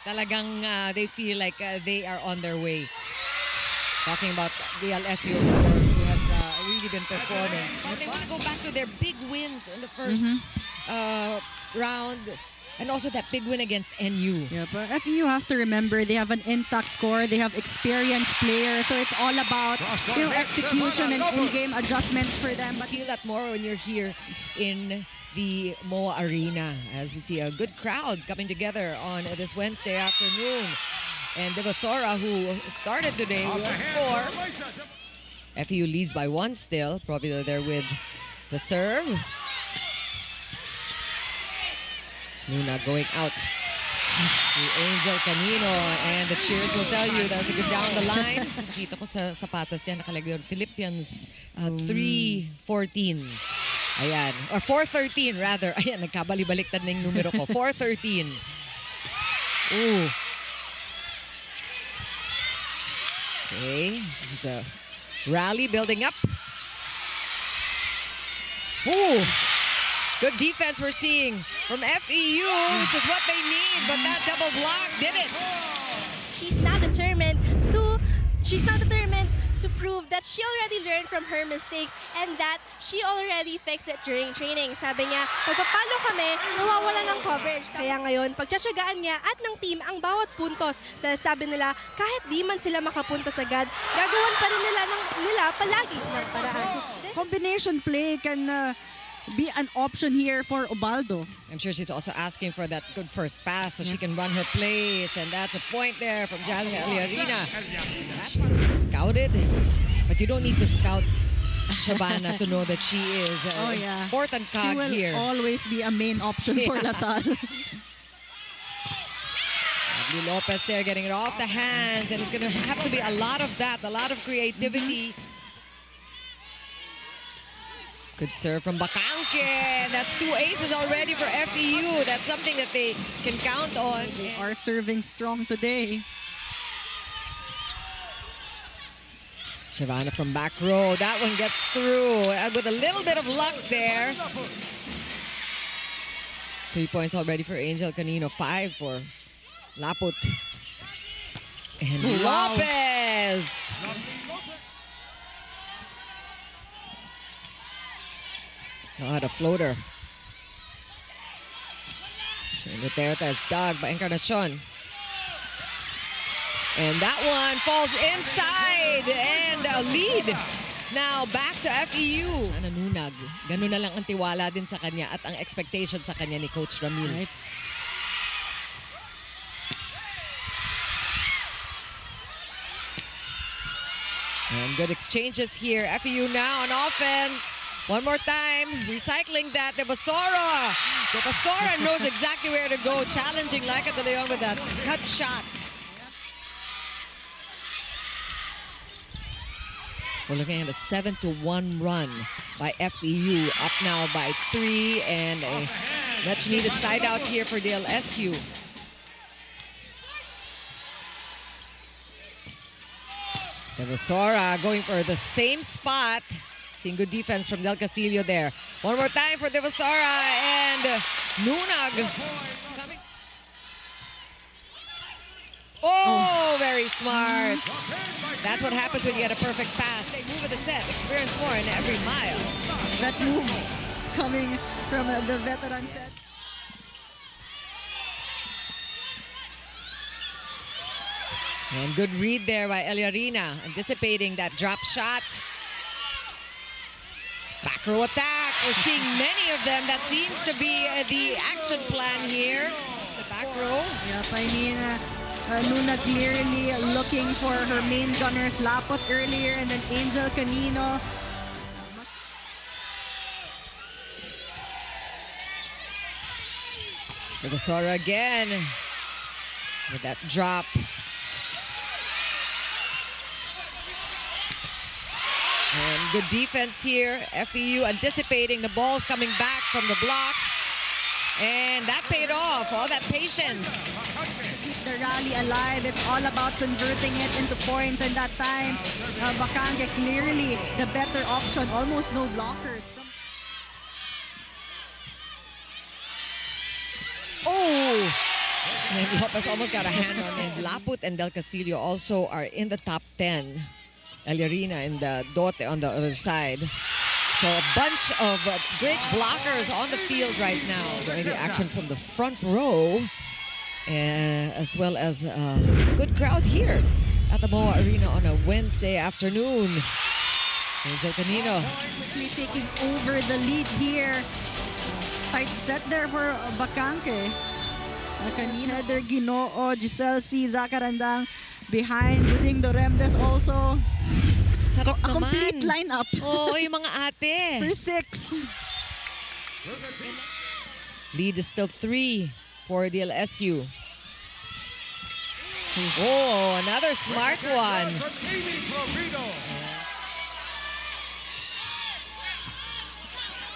talagang they feel like they are on their way. Talking about DLSU, of course, who has really been performing. But they want to go back to their big wins in the first round. And also that big win against NU. Yeah, but FEU has to remember they have an intact core. They have experienced players. So it's all about execution and in-game adjustments for them. But you feel that more when you're here in the MOA Arena, as we see a good crowd coming together on this Wednesday afternoon. And Devasora, who started today, will score. FEU leads by 1 still. Probably there with the serve. Luna going out to Angel Canino, and the cheers will tell you that was a good down the line. Kita ko sa sapatos yan, nakalagay yun, Philippians 3:14. Ayan, or 4:13 rather. Ayan, nagkabali-baliktad na yung numero ko. 4:13. Ooh. Okay, this is a rally building up. Ooh. Good defense we're seeing from FEU, which is what they need, but that double block did it. She's not determined to prove that she already learned from her mistakes and that she already fixed it during training. Sabi niya, pagpapalo kami, nawawala ng coverage. Kaya ngayon, pagtsatsagaan niya at ng team ang bawat puntos. Dahil sabi nila, kahit di man sila makapuntos agad, gagawan pa rin nila palagi ng paraan. Combination play can be an option here for Ubaldo. I'm sure she's also asking for that good first pass so she can run her plays, and that's a point there from Jasmine Eliarina. That's scouted, but you don't need to scout Shabana to know that she is an important cog here. She will always be a main option for LaSalle. Lopez there getting it off the hands, and it's going to have to be a lot of that, a lot of creativity. Good serve from Bacanque. That's 2 aces already for FEU. That's something that they can count on. They are serving strong today. Shavana from back row. That one gets through with a little bit of luck there. 3 points already for Angel Canino. 5 for Laput. And Lopez. Had a floater. Duterte is dug by Encarnacion. And that one falls inside, and a lead. Now back to FEU. Nanunag. Ganun na lang ang tiwala din sa kanya at ang expectation sa kanya ni Coach Ramil. Right. And good exchanges here. FEU now on offense. One more time, recycling that. Devasora knows exactly where to go, challenging Laika De Leon with that cut shot. We're looking at a 7-1 run by FEU, up now by 3, and a much-needed side out here for DLSU. Devasora going for the same spot. Seeing good defense from Del Castillo there. One more time for Devasora, and Nunag. Oh, very smart. That's what happens when you get a perfect pass. They move at the set, experience more in every mile. That moves coming from the veteran set. And good read there by Eliarina, anticipating that drop shot. Back row attack. We're seeing many of them. That seems to be the action plan here. The back row. Yep, I mean, Nuna clearly looking for her main gunners, Lapot earlier, and then Angel Canino. Devasora again with that drop. And good defense here. FEU anticipating the balls coming back from the block. And that paid off, all that patience. Keep the rally alive. It's all about converting it into points. And that time, Bacanque clearly the better option. Almost no blockers. Oh! And Lopez almost got a hand on it. Laput and Del Castillo also are in the top 10. Eliarina and Dote on the other side. So a bunch of great blockers on the field right now. Doing the action from the front row. As well as a good crowd here at the MOA Arena on a Wednesday afternoon. Angel Canino. Quickly taking over the lead here. Tight set there for Bacangque. Kanina header Ginoo, Giselle C. Zacarandang behind. Buding Doremdes also. Sarap A naman. complete lineup. Oo, yung mga ate. For 6. Lead is still 3 for DLSU. Oh, another smart one.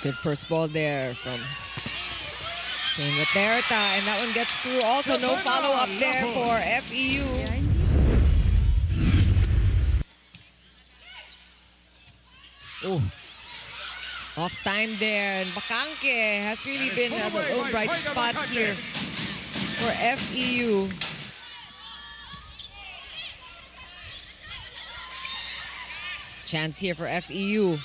Good first ball there from Shane Raterta, and that one gets through. Also, no follow-up there for FEU. Oh, off time there, and Bacangque has really been a little bright spot here for FEU. Chance here for FEU.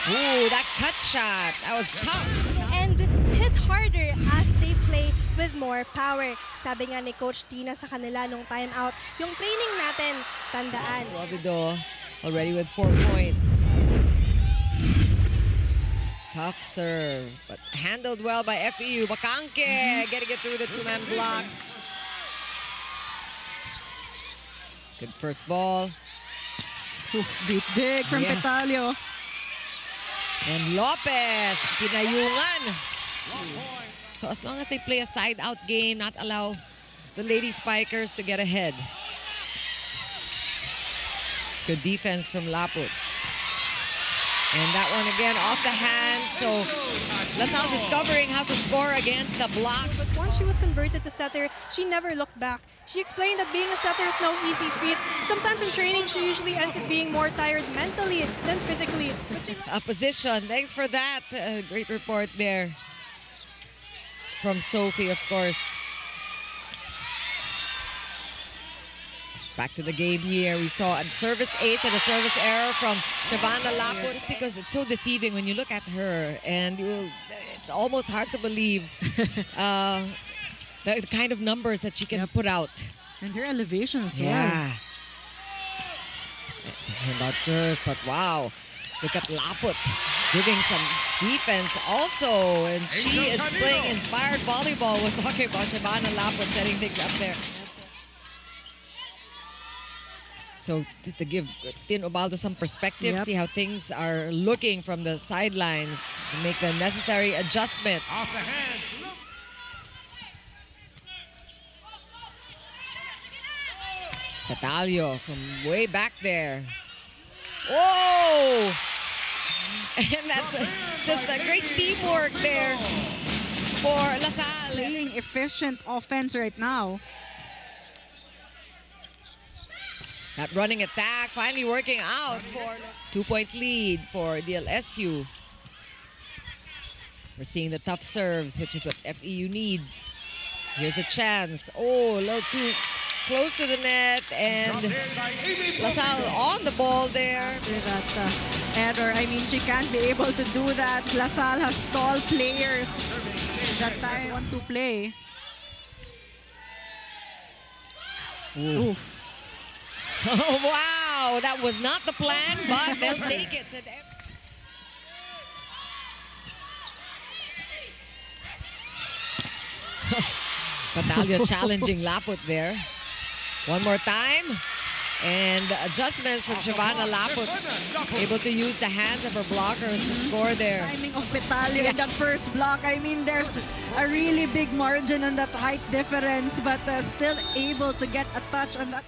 Ooh, that cut shot. That was tough. And hit harder as they play with more power. Sabi nga ni Coach Tina sa kanila nung timeout, yung training natin, tandaan. Robido already with 4 points. Tough serve, but handled well by FEU. Bacangque getting it through the two-man block. Good first ball. Great dig from Yes. Petalio. And Lopez, pinayungan. So as long as they play a side-out game, not allow the Lady Spikers to get ahead. Good defense from Laput. And that one again off the hand. So LaSalle discovering how to score against the block. But once she was converted to setter, she never looked back. She explained that being a setter is no easy feat. Sometimes in training, she usually ends up being more tired mentally than physically. But she Position. Thanks for that. Great report there from Sophie, of course. Back to the game here. We saw a service ace and a service error from Shavana Laput. Just because it's so deceiving when you look at her, and it's almost hard to believe the kind of numbers that she can put out. And her elevation as well. Yeah. About serves, but wow. Look at Laput giving some defense also. And she is playing inspired volleyball. We're talking about Shavana Laput setting things up there. So to give Tin Ubaldo some perspective, see how things are looking from the sidelines, and make the necessary adjustments. Off the hands. Petalio from way back there. Whoa! And that's just a great teamwork there for LaSalle. Playing efficient offense right now. That running attack finally working out for 2-point lead for DLSU. We're seeing the tough serves, which is what FEU needs. Here's a chance. Oh, a little too close to the net, and LaSalle on the ball there. That error. I mean, she can't be able to do that. LaSalle has tall players that time want to play. Oof. Oh, wow, that was not the plan, but they'll take it. Petalio challenging Laput there. One more time. And adjustments from Shavana Laput. Able to use the hands of her blockers to score there. Timing of Petalio in that first block. I mean, there's a really big margin on that height difference, but still able to get a touch on that.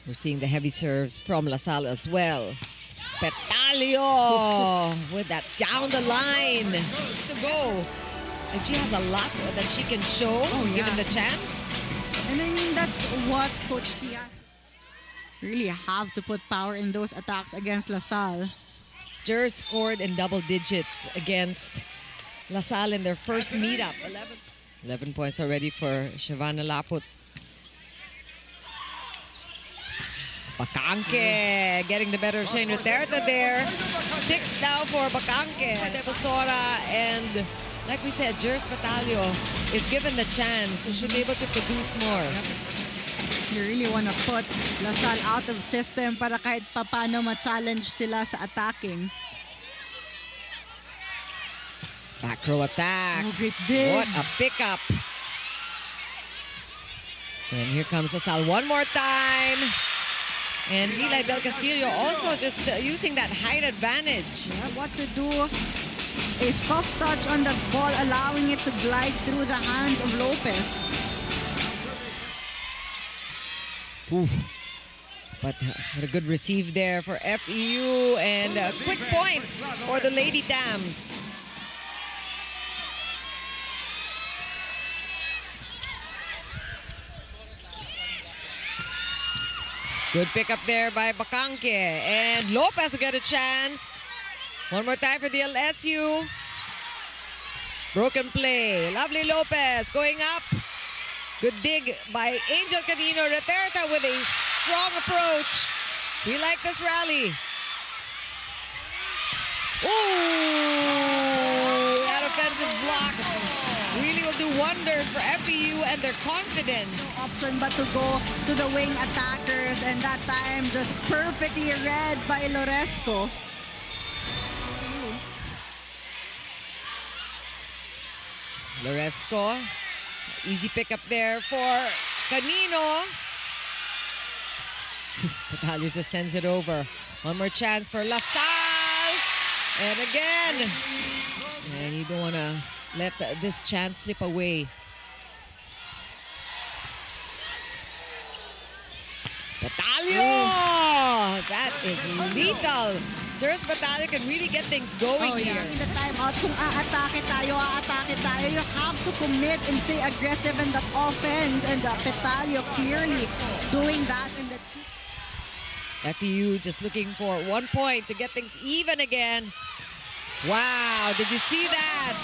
We're seeing the heavy serves from LaSalle as well. Petalio with that down the line to go. And she has a lot that she can show given the chance. And I mean, that's what Coach Tias really have to put power in those attacks against LaSalle. just scored in double digits against LaSalle in their first meetup. 11 points already for Shavana Laput. Bacanque getting the better of Shane Riterta there. 6 now for Bacanque. Devasora and, like we said, Jers Batalio, if given the chance, should be able to produce more. You really want to put LaSalle out of system para kahit papano ma-challenge sila sa attacking. Back row attack. Oh, great dig. What a pickup. And here comes LaSalle one more time. And Eli Del Castillo also just using that height advantage. Yeah, what to do? A soft touch on that ball, allowing it to glide through the hands of Lopez. Ooh. But what a good receive there for FEU, and a quick point for the Lady Tams. Good pickup there by Bacanque, and Lopez will get a chance. One more time for the LSU. Broken play, lovely Lopez going up. Good dig by Angel Canino. Riterta with a strong approach. We like this rally. Ooh, that offensive block really will do wonders for FEU and their confidence. No option but to go to the wing attackers, and that time just perfectly read by Loresco. Loresco, easy pickup there for Canino. Batalio just sends it over. One more chance for LaSalle. And again. And you don't want to let this chance slip away. Batalio! That is lethal. Jers Batalio can really get things going here. In the timeout, kung aatake tayo, you have to commit and stay aggressive in the offense, and Batalio clearly doing that in the FEU just looking for 1 point to get things even again. Wow, did you see that?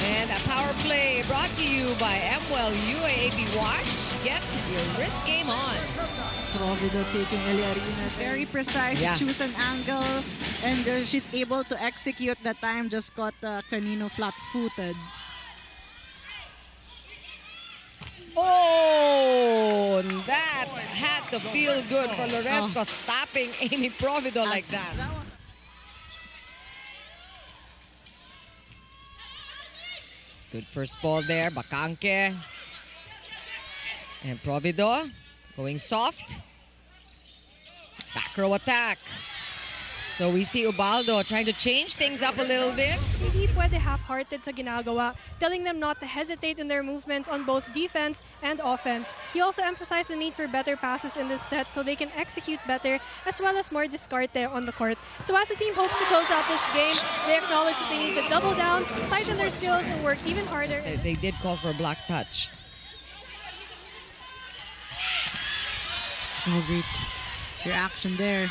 And a power play brought to you by Emwell UAAP Watch. Get your wrist game on. Provido taking Eli Arenas. Very precise, choose an angle, and she's able to execute that time. Just got Canino flat-footed. Oh, that had to feel good for Loresco stopping Amy Provido like that. Good first ball there, Bacanque. And Provido going soft. Back row attack. So we see Ubaldo trying to change things up a little bit. Hindi pwede half-hearted sa ginagawa, telling them not to hesitate in their movements on both defense and offense. He also emphasized the need for better passes in this set so they can execute better, as well as more discarte on the court. So as the team hopes to close out this game, they acknowledge that they need to double down, tighten their skills, and work even harder. They did call for a block touch. Oh, great reaction there.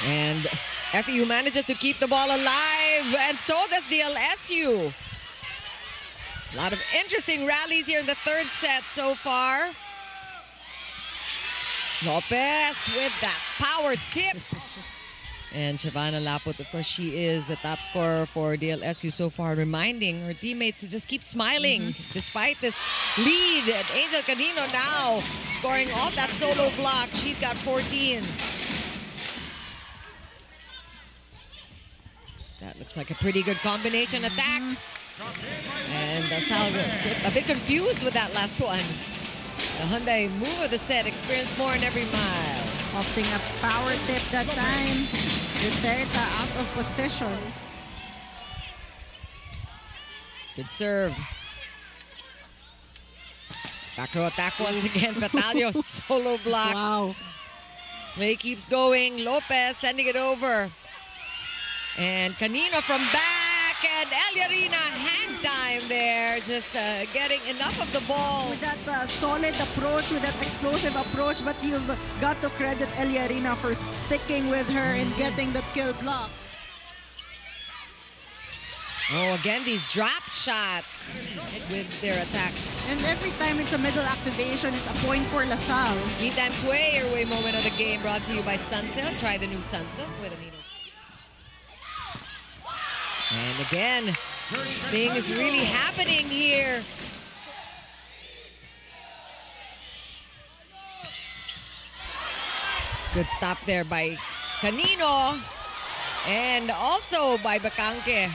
And FEU manages to keep the ball alive, and so does the LSU. A lot of interesting rallies here in the third set so far. Lopez with that power tip. And Shavana Laput, of course, she is the top scorer for DLSU so far, reminding her teammates to just keep smiling despite this lead. And Angel Canino now scoring off that solo block. She's got 14. That looks like a pretty good combination attack. And Sal a bit confused with that last one. The Hyundai move of the set, experience more in every mile. Opting a power tip that time. Riterta out of position. Good serve. Back row attack once again. Batalio solo block. Wow. Play keeps going. Lopez sending it over. And Canino from back, and Eliarina hang time there. Just getting enough of the ball. With that solid approach, with that explosive approach, but you've got to credit Eliarina for sticking with her and getting that kill block. Oh, again, these drop shots with their attacks. And every time it's a middle activation, it's a point for LaSalle. Meantime, sway your way moment of the game brought to you by Sunsilk. Try the new Sunsilk with a needle. And again, things really happening here. Good stop there by Canino. And also by Bacangque.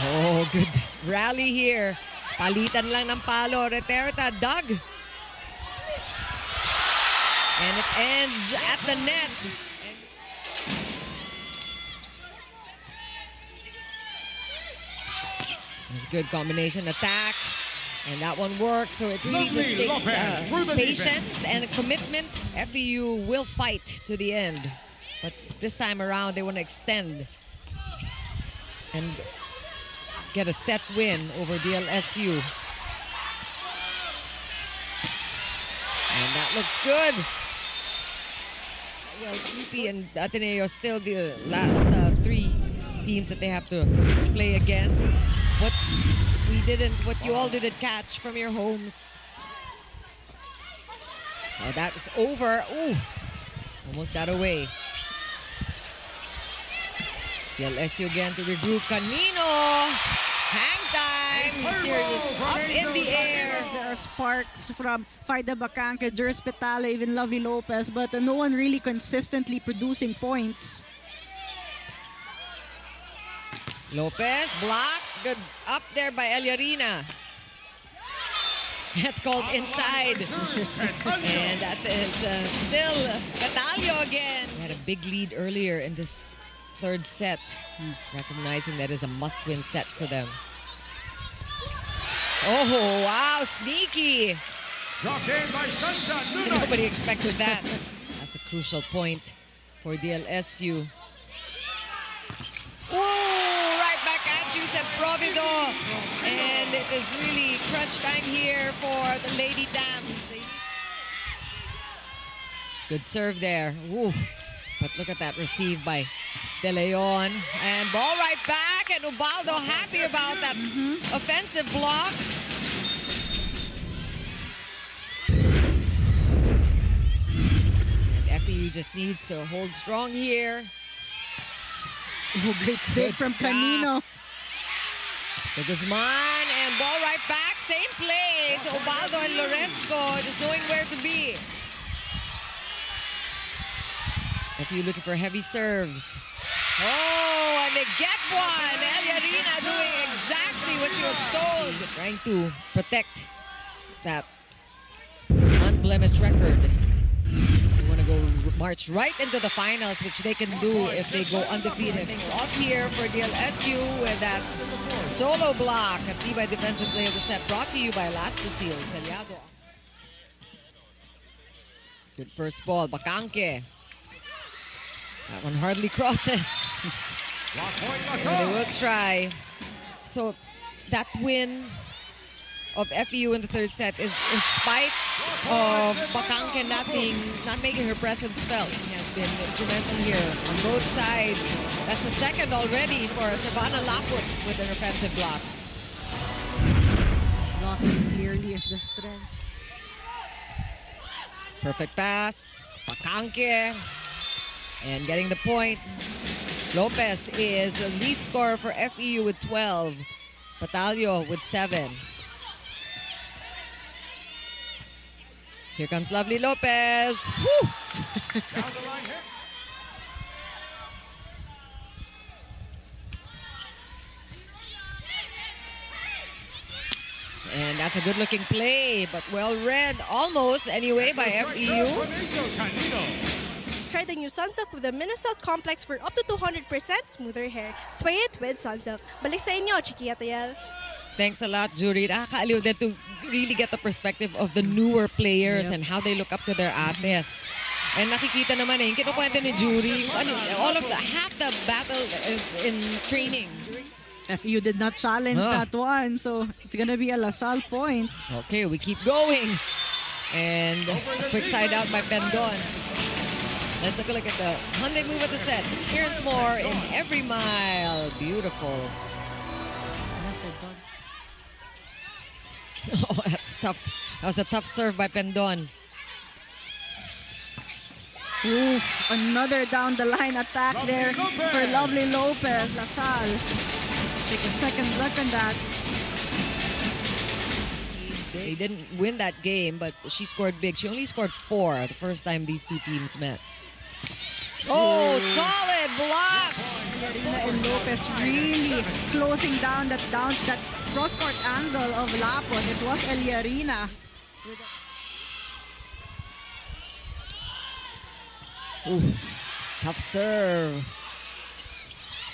Oh, good rally here. Palitan lang ng palo. Reterta dug. And it ends at the net. It's a good combination attack. And that one works. So it really just takes patience and a commitment. FEU will fight to the end. But this time around, they want to extend and get a set win over DLSU. And that looks good. Well, UP and Ateneo still the last three teams that they have to play against. What you all didn't catch from your homes. Oh, that is over. Ooh, almost got away. DLSU again to regroup. Canino, hang time. Here just up in the air. There are sparks from Faida Bacangque, Jers Petale, even Lovey Lopez, but no one really consistently producing points. Lopez, block. Good up there by Eliarina. That's called inside. And that is still Catalio again. They had a big lead earlier in this third set. Recognizing that is a must-win set for them. Oh, wow, sneaky. Dropped in by Sunshine. Nobody expected that. That's a crucial point for DLSU. Ooh, right back at you, said Provido. And it is really crunch time here for the Lady Tams. Good serve there. Ooh. But look at that receive by De Leon. And ball right back. And Ubaldo happy about that offensive block. And FEU just needs to hold strong here. Oh, great dig from Canino. To Guzman, and ball right back. Same play. So Ubaldo and Loresco just knowing where to be. FEU looking for heavy serves. Oh, and they get one. Eliarina doing exactly what she was told. Trying to protect that unblemished record. They want to go march right into the finals, which they can do if they go undefeated. Things off here for DLSU with that solo block. A Tibay defensive play of the set brought to you by Last Lucille. Caliado. Good first ball. Bacangque. That one hardly crosses. They will try. So that win of FEU in the third set is in spite of Bacangque not making her presence felt. She has been instrumental here on both sides. That's the second already for Savannah Laput with an offensive block. Blocking clearly is the strength. Perfect pass. Bacangque. And getting the point. Lopez is the lead scorer for FEU with 12. Patalio with 7. Here comes lovely Lopez. Woo! Down the line hit. And that's a good looking play, but well read almost anyway by FEU. Try the new Sunsilk with the Minisilk Complex for up to 200% smoother hair. Sway it with Sunsilk. Balik sa inyo, Chiquilla Tayel. Thanks a lot, Jury. Nakakaaliw din to really get the perspective of the newer players and how they look up to their ates. And nakikita naman yung kinukwento ni Jury, half the battle is in training. FEU did not challenge that one, so it's gonna be a LaSalle point. Okay, we keep going. And quick side out by Pendon. Let's take a look at the Hyundai move at the set. Experience more in every mile. Beautiful. Oh, that's tough. That was a tough serve by Pendon. Ooh, another down the line attack there for Lovely Lopez. LaSalle. Take a second look on that. They didn't win that game, but she scored big. She only scored 4 the first time these two teams met. Oh, solid block! Eliarina and Lopez really closing down that cross-court angle of Lapot. It was Eliarina. Ooh, tough serve.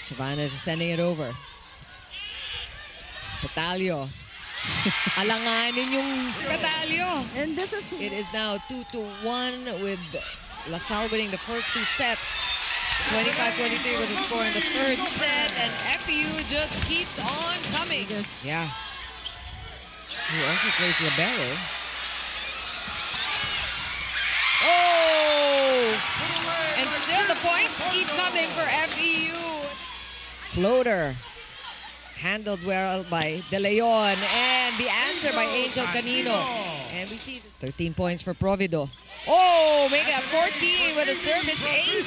Shavana is sending it over. Patalio. Alanganin yung Patalio. And this is... It is now 2-1 with LaSalle winning the first 2 sets. 25-23 with the score in the third set. And FEU just keeps on coming. Yes. Yeah. Who also plays libero. Oh! And still the points keep coming for FEU. Floater. Handled well by De Leon. And the answer by Angel Canino. And we see 13 points for Provido. Oh, make it 14 with a service ace.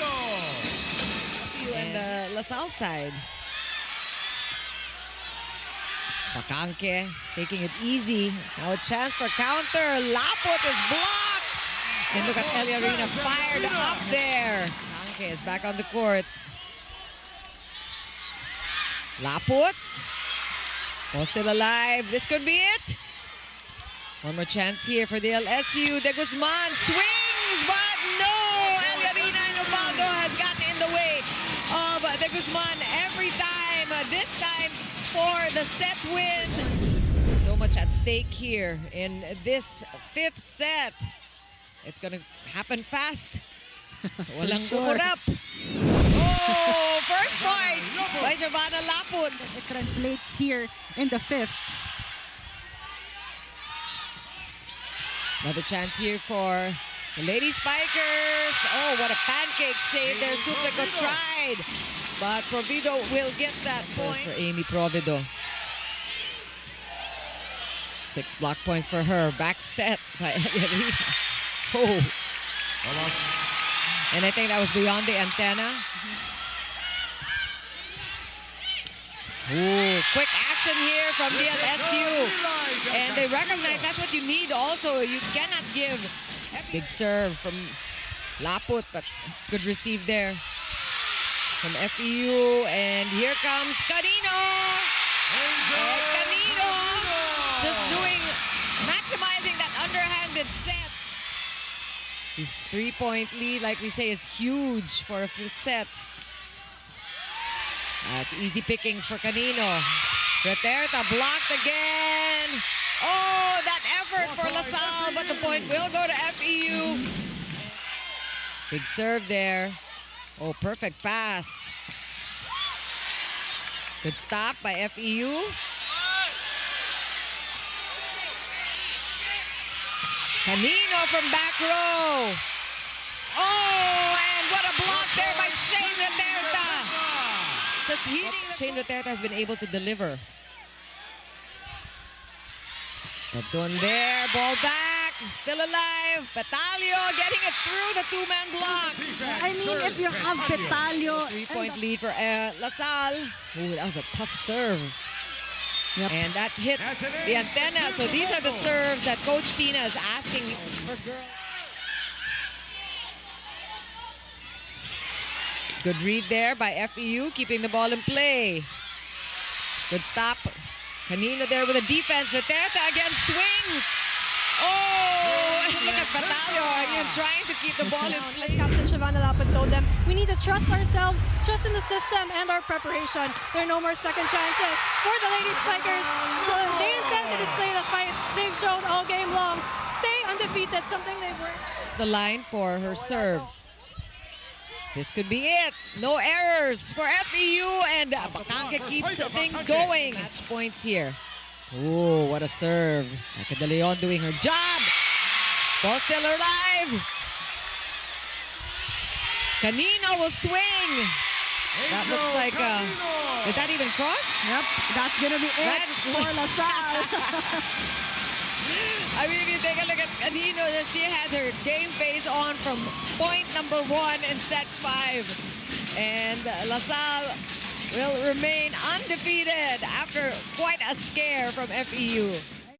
And the LaSalle side. Pacanque taking it easy. Now a chance for counter. Lapot is blocked. And look at Eliarina fired up there. Pacanque is back on the court. Lapot. Ball still alive. This could be it. One more chance here for DLSU. De Guzman swings, but no! Eliarina and Ubaldo has gotten in the way of De Guzman every time. This time for the set win. So much at stake here in this 5th set. It's gonna happen fast. Walang kukurap. Oh, first point by Shavana Laput. It translates here in the 5th. Another chance here for the Lady Spikers. Oh, what a pancake save there. Suplico tried, but Provido will get that point for Amy Provido. 6 block points for her. Back set by Eliarina. Oh. And I think that was beyond the antenna. Ooh, quick action here from DLSU. And they recognize that's what you need also. You cannot give. Big serve from Laput, but good receive there from FEU. And here comes Canino. Canino just maximizing that underhanded set. His 3-point lead, like we say, is huge for a full set. That's easy pickings for Canino. Preterta blocked again. Oh, that effort for LaSalle, but the point will go to FEU. Big serve there. Oh, perfect pass. Good stop by FEU. Canino from back row. Oh, and what a block there by Shane Preterta. Just hitting. Shane Preterta has been able to deliver. Done there, ball back, still alive. Petalio getting it through the 2-man block. I mean, if you have Petalio. 3-point lead for LaSalle. Ooh, that was a tough serve. Yep. And that hit the antenna. So these are the serves that Coach Tina is asking for girls. Good read there by FEU, keeping the ball in play. Good stop. Canino there with a defense. Preterta again swings. Oh, look at Patalio again trying to keep the ball in play. As Captain Shavana Laput told them, we need to trust ourselves, trust in the system and our preparation. There are no more second chances for the Lady Spikers. So if they intend to display the fight they've shown all game long, stay undefeated, something they were. The line for her serve. This could be it. No errors for FEU, and Bacangke keeps things going. Match points here. Oh, what a serve. Eka De Leon doing her job. Ball still alive. Canino will swing. That looks like, did that even cross? Yep, that's gonna be it for LaSalle. I mean, if you take a look at Canino, she had her game face on from point number 1 in set 5. And LaSalle will remain undefeated after quite a scare from FEU.